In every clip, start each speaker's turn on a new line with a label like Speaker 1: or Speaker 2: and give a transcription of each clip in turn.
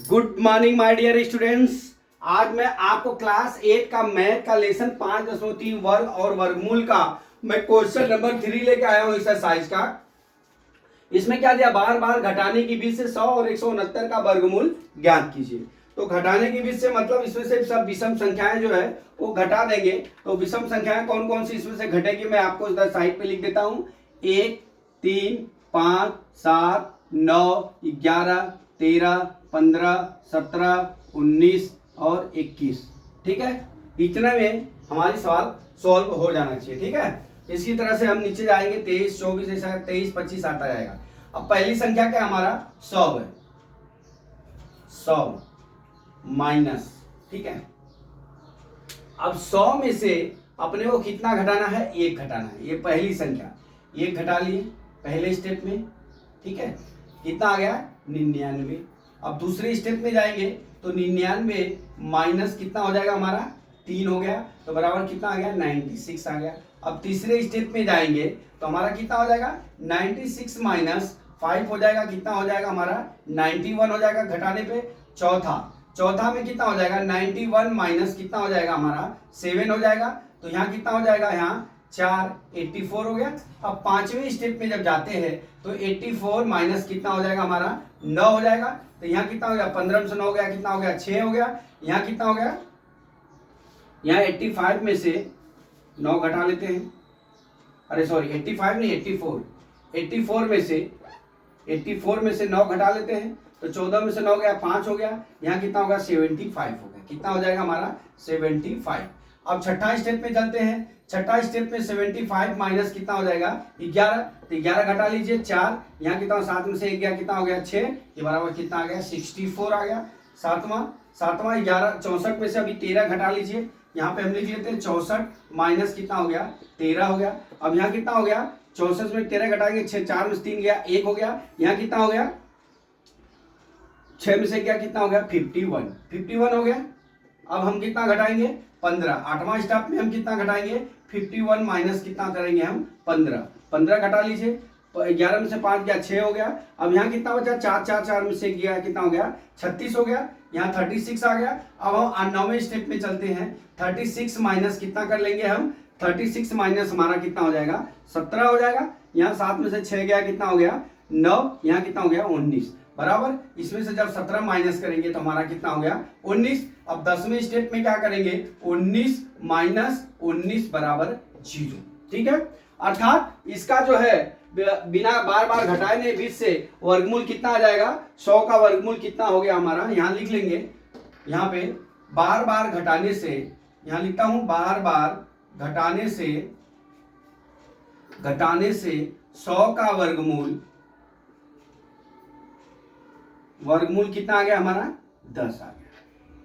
Speaker 1: Good morning my dear students. आज मैं आपको क्लास 8 का मैथ का लेसन 5.3 वर्ग और वर्गमूल का मैं क्वेश्चन नंबर 3 लेके आया हूं एक्सरसाइज का। इसमें क्या दिया, बार बार घटाने की विधि से 100 और 169 का वर्गमूल ज्ञात कीजिए। तो घटाने की विधि से मतलब इसमें से सब विषम संख्याएं जो है वो घटा देंगे। तो विषम संख्याएं कौन कौन सी इसमें से घटेगी मैं आपको इधर साइड पे लिख देता हूं। 1, 3, 5, 7, 9, 11, 13, 15, 17, 19 और 21। ठीक है, इतने में हमारी सवाल सॉल्व हो जाना चाहिए। ठीक है, इसी तरह से हम नीचे जाएंगे 23, 24, 23, 25 आता जाएगा। अब पहली संख्या क्या हमारा 100 है, 100 माइनस। ठीक है, अब 100 में से अपने को कितना घटाना है, 1 घटाना है। ये पहली संख्या 1 घटा लिए पहले स्टेप में। ठीक है, कितना आ गया 99। अब दूसरे स्टेप में जाएंगे तो 99 माइनस कितना हो जाएगा हमारा 3 हो गया, तो बराबर कितना आ गया 96 आ गया। अब तीसरे स्टेप में जाएंगे तो हमारा कितना हो जाएगा 96 माइनस 5 हो जाएगा, कितना हो जाएगा हमारा 91 हो जाएगा घटाने पे। चौथा में कितना हो जाएगा 91 माइनस कितना हो जाएगा हमारा 7 हो जाएगा, तो यहाँ कितना हो जाएगा यहाँ 4 84 हो गया। अब पांचवें स्टेप में जब जाते हैं तो 84 माइनस कितना हो जाएगा हमारा 9 हो जाएगा, तो यहाँ कितना हो गया 15 से 9 हो गया, कितना हो गया 6 हो गया। यहाँ कितना हो गया, यहाँ 85 में से 9 घटा लेते हैं, अरे सॉरी 85 नहीं 84 में से 9 घटा लेते हैं, तो 14 में से 9 गया 5 हो गया। यहाँ कितना होगा 75 हो गया, कितना हो जाएगा हमारा 75। अब छठा स्टेप में चलते हैं। छठा स्टेप में 75 माइनस कितना हो जाएगा 11, तो 11 घटा लीजिए 4, यहाँ कितना 7 में से 1 गया, कितना हो गया 6, ये बराबर कितना आ गया 64 आ गया। सातवां 11 64 में से अभी 13 घटा लीजिए, यहाँ पे हम लिख लेते हैं 64 माइनस कितना हो गया 13 हो गया। अब यहाँ कितना हो गया 64 में 13 घटाएंगे 6, 4 में से 3 गया 1 हो गया। यहाँ कितना हो गया 6 में से क्या कितना हो गया 51 हो गया। अब हम कितना घटाएंगे 15। आठवां स्टेप में हम कितना घटाएंगे 51 माइनस कितना करेंगे हम 15 घटा लीजिए। 11 में से 5 गया 6 हो गया। अब यहाँ कितना बचा 4 में से गया कितना हो गया 36 हो गया, यहाँ 36 आ गया। अब हम 9वें स्टेप में चलते हैं। 36 माइनस कितना कर लेंगे हम 36 माइनस हमारा कितना हो जाएगा 17 हो जाएगा। यहाँ 7 में से 6 गया कितना हो गया 9, यहाँ कितना हो गया 19 बराबर। इसमें से जब 17 माइनस करेंगे तो हमारा कितना हो गया 19। अब 10वें स्टेप में क्या करेंगे 19 माइनस 19 बराबर 0। ठीक है, अर्थात इसका जो है बिना बार बार घटाने बीच से वर्गमूल कितना आ जाएगा 100 का वर्गमूल कितना हो गया हमारा, यहाँ लिख लेंगे। यहाँ पे बार बार घटाने से, यहाँ लिखता हूं बार बार घटाने से 100 का वर्गमूल कितना आ गया हमारा 10 आ गया।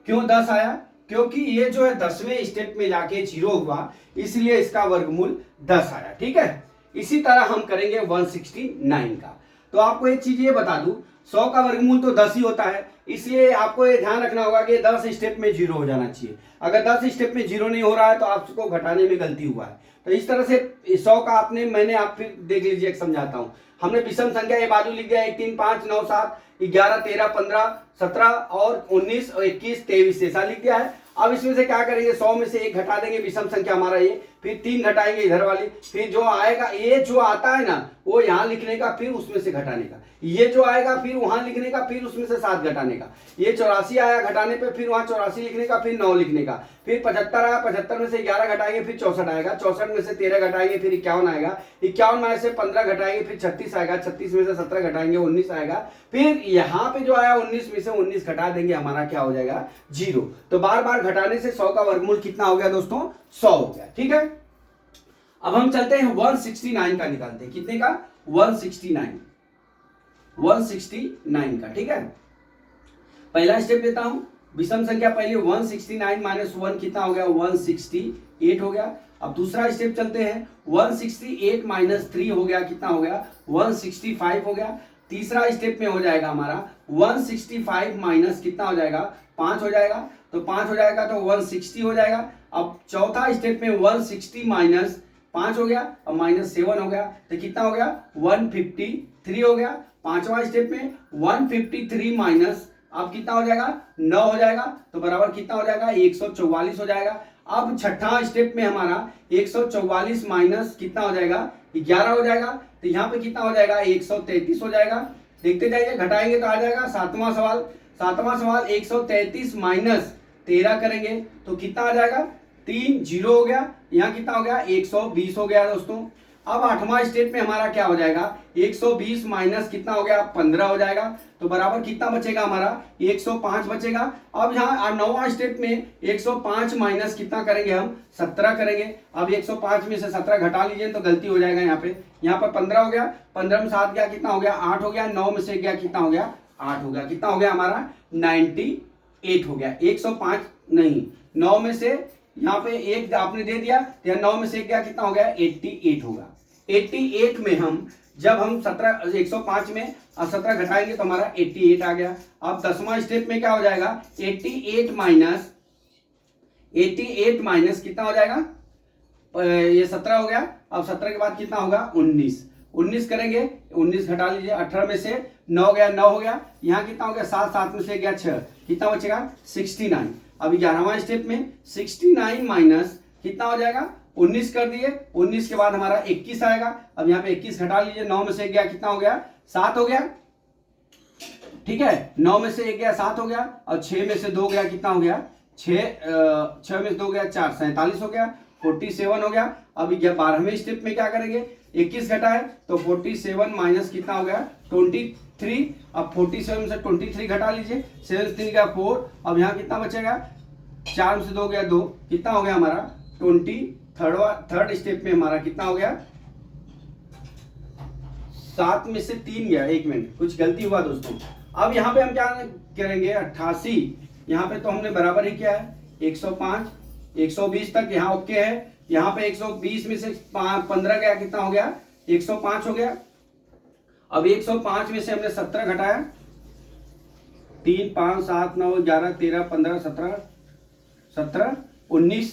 Speaker 1: क्यों 10 आया, क्योंकि ये जो है 10वें स्टेप में जाके 0 हुआ, इसलिए इसका वर्गमूल 10 आया। ठीक है, इसी तरह हम करेंगे 169 का। तो आपको एक चीज ये बता दूं, 100 का वर्गमूल तो 10 ही होता है, इसलिए आपको ये ध्यान रखना होगा कि 10 स्टेप में 0 हो जाना चाहिए। अगर 10 स्टेप में 0 नहीं हो रहा है तो आपको घटाने में गलती हुआ है। तो इस तरह से 100 का मैंने आप फिर देख लीजिए, समझाता हूं। हमने विषम संख्या ये बाजू लिख दिया 1, 3, 5, 9, 7, 11, 13, 15, 17 और 19 और 21, 23 ऐसा लिख दिया है। अब इसमें से क्या करेंगे 100 में से 1 घटा देंगे, विषम संख्या हमारा ये, फिर 3 घटाएंगे इधर वाली, फिर जो आएगा ये जो आता है ना वो यहाँ लिखने का, फिर उसमें से घटाने का, ये जो आएगा फिर वहां लिखने का, फिर उसमें से 7 घटाने का, ये 84 आया घटाने पे फिर वहां 84 लिखने का, फिर 9 लिखने का, फिर 75 आया 75 में से 11 घटाएंगे फिर 64 आएगा, 64 में से 13 घटाएंगे फिर 51 आएगा, 51 में से 15 घटाएंगे फिर 36 आएगा, 36 में से 17 घटाएंगे 19 आएगा, फिर यहाँ पे जो आया 19 में से 19 घटा देंगे, हमारा क्या हो जाएगा 0। तो बार बार घटाने से 100 का वर्गमूल कितना हो गया दोस्तों 100 हो गया। ठीक है, अब हम चलते हैं 169 का निकालते हैं। कितने का 169 का। ठीक है, पहला स्टेप लेता हूं, विषम संख्या पहले 169 माइनस 1 कितना हो गया 168 हो गया। अब दूसरा स्टेप चलते हैं, 168 माइनस 3 हो गया, कितना हो गया 165 हो गया। तीसरा स्टेप में हो जाएगा हमारा 165 माइनस कितना हो जाएगा 5 हो जाएगा, तो 5 हो जाएगा तो 160 हो जाएगा। अब चौथा स्टेप में 160 माइनस 5 हो गया और माइनस 7 हो गया, तो कितना हो गया 153 हो गया। पांचवा स्टेप में 153 माइनस अब कितना हो जाएगा 9 हो जाएगा, तो बराबर कितना हो जाएगा 144 हो जाएगा। अब छठा स्टेप में हमारा 144 माइनस कितना हो जाएगा 11 हो जाएगा, तो यहाँ पे कितना हो जाएगा 133 हो जाएगा। देखते जाइए, घटाएंगे तो आ जाएगा। सातवां सवाल 133 माइनस 13 करेंगे तो कितना आ जाएगा 3 0 हो गया। यहाँ कितना हो गया 120 हो गया दोस्तों। अब आठवां स्टेप में हमारा क्या हो जाएगा 120 माइनस कितना हो गया 15 हो जाएगा, तो बराबर कितना बचेगा हमारा 105 बचेगा। अब यहाँ नौवां स्टेप में 105 माइनस कितना करेंगे हम 17 करेंगे। अब 105 में से 17 घटा लीजिए तो गलती हो जाएगा। यहाँ पे 15 हो गया, 15 में 7 गया कितना हो गया 8 हो गया, 9 में से गया कितना हो गया 8 हो गया, कितना हो गया हमारा 98 हो गया। 105 नहीं, 9 में से यहाँ पे एक आपने दे दिया, 9 में से गया कितना हो गया 88 होगा। 88 में हम जब हम 105 में 17 घटाएंगे तो हमारा 88 आ गया। अब 10वां स्टेप में क्या हो जाएगा 88 माइनस कितना हो जाएगा ये 17 हो गया। अब 17 के बाद कितना होगा 19 करेंगे, 19 घटा लीजिए, 18 में से 9 गया 9 हो गया। यहाँ कितना हो गया 7 में से गया 6, कितना बचेगा 69। अब 11वां स्टेप में 69 माइनस कितना हो जाएगा 19 कर दिए, 19 के बाद हमारा 21 आएगा। अब यहाँ पे 21 घटा लीजिए, 9 में से गया कितना हो गया 7 हो गया, ठीक है। 9 में से 1 गया 7 हो गया, और 6 में से 2 गया कितना हो गया 6 में से 2 गया 4, 47 हो गया, 47 हो गया। अब 12वें स्टेप में क्या करेंगे 21 घटाए तो 47 माइनस कितना हो गया 23। अब 47 में से 23 घटा लीजिए, 7 3 का 4। अब यहाँ कितना बचेगा 4 में से 2 गया 2, कितना हो गया हमारा 20। थर्ड स्टेप में हमारा कितना हो गया 7 में से 3 गया, 1 मिनट कुछ गलती हुआ दोस्तों। अब यहाँ पे हम क्या करेंगे 88, यहाँ पे तो हमने बराबर ही किया है 105, 120 तक यहाँ ओके है। यहाँ पे 120 में से 15 गया कितना हो गया 105 हो गया। अब 105 में से हमने 17 घटाया, 3 5 7 9 11 13 15 17 19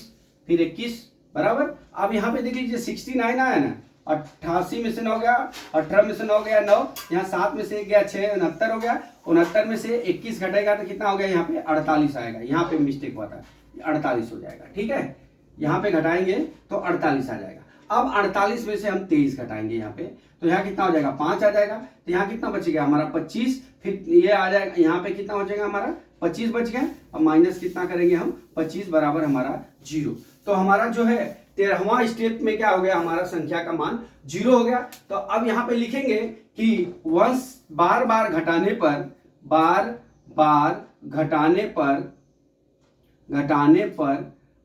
Speaker 1: फिर 21 बराबर। अब यहाँ पे देख लीजिए 69 आया ना, 88 में से 9 गया, 18 में से 9 गया 9, यहाँ 7 में से 1 गया 6, 69 हो गया। 69 में से 21 घटेगा तो कितना हो गया यहाँ पे 48 आएगा। यहाँ पे मिस्टेक हुआ था, 48 हो जाएगा, ठीक है। यहाँ पे घटाएंगे तो 48 आ जाएगा। अब 48 में से हम 23 घटाएंगे यहाँ पे, तो यहाँ कितना हो जाएगा 5 आ जाएगा। तो यहाँ कितना बचेगा हमारा 25, फिर ये आ जाएगा, यहाँ पे कितना हो जाएगा हमारा 25 बच गया। अब माइनस कितना करेंगे हम 25 बराबर हमारा 0। तो हमारा जो है 13वां स्टेप में क्या हो गया हमारा संख्या का मान 0 हो गया। तो अब यहाँ पे लिखेंगे कि वंश बार बार घटाने पर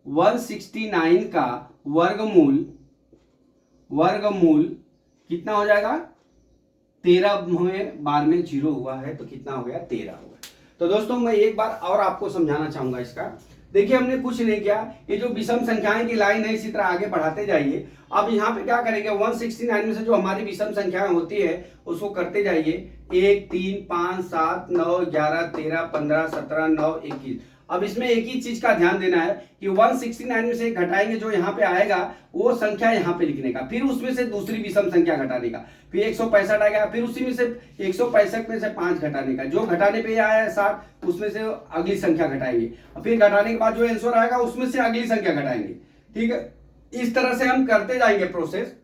Speaker 1: 169 का वर्गमूल कितना हो जाएगा 13वें बार में 0 हुआ है तो कितना हो गया 13 हो गया। तो दोस्तों मैं एक बार और आपको समझाना चाहूंगा इसका। देखिए हमने कुछ नहीं किया, ये जो विषम संख्याएं की लाइन है इसी तरह आगे बढ़ाते जाइए। अब यहाँ पे क्या करेंगे 169 में से जो हमारी विषम संख्याएं होती है उसको करते जाइए, 1 3 5 7 9 11 13 15 17 9 21। अब इसमें एक ही चीज का ध्यान देना है कि 169 में से घटाएंगे जो यहाँ पे आएगा वो संख्या यहाँ पे लिखने का, फिर उसमें से दूसरी विषम संख्या घटाने का, फिर 165 आएगा, फिर उसी में से 165 में से 5 घटाने का, जो घटाने पे आया है 60 उसमें से अगली संख्या घटाएंगे, फिर घटाने के बाद जो आंसर आएगा उसमें से अगली संख्या घटाएंगे, ठीक है। इस तरह से हम करते जाएंगे प्रोसेस,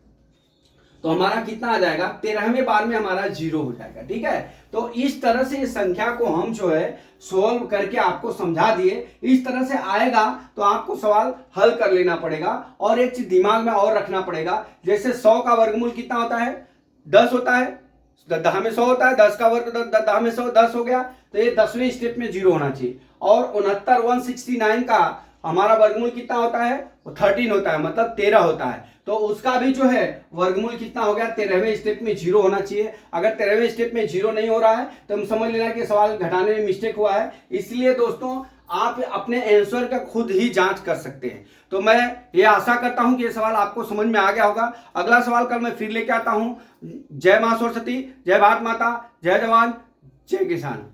Speaker 1: तो हमारा कितना आ जाएगा 13वें बार में हमारा 0 हो जाएगा, ठीक है। तो इस तरह से इस संख्या को हम जो है सोल्व करके आपको समझा दिए। इस तरह से आएगा तो आपको सवाल हल कर लेना पड़ेगा। और एक चीज दिमाग में और रखना पड़ेगा, जैसे 100 का वर्गमूल कितना होता है 10 होता है, 10 में 100 होता है, 10 का वर्ग 10 में 100 10 हो गया, तो ये 10वें स्टेप में 0 होना चाहिए। और 169 का हमारा वर्गमूल कितना होता है 13 होता है, मतलब 13 होता है, तो उसका भी जो है वर्गमूल कितना हो गया 13वें स्टेप में 0 होना चाहिए। अगर 13वें स्टेप में 0 नहीं हो रहा है तो हम समझ लेना कि सवाल घटाने में मिस्टेक हुआ है। इसलिए दोस्तों आप अपने आंसर का खुद ही जांच कर सकते हैं। तो मैं ये आशा करता हूं कि ये सवाल आपको समझ में आ गया होगा। अगला सवाल कल मैं फिर लेके आता हूं। जय मां सरस्वती, जय भारत माता, जय जवान, जय किसान।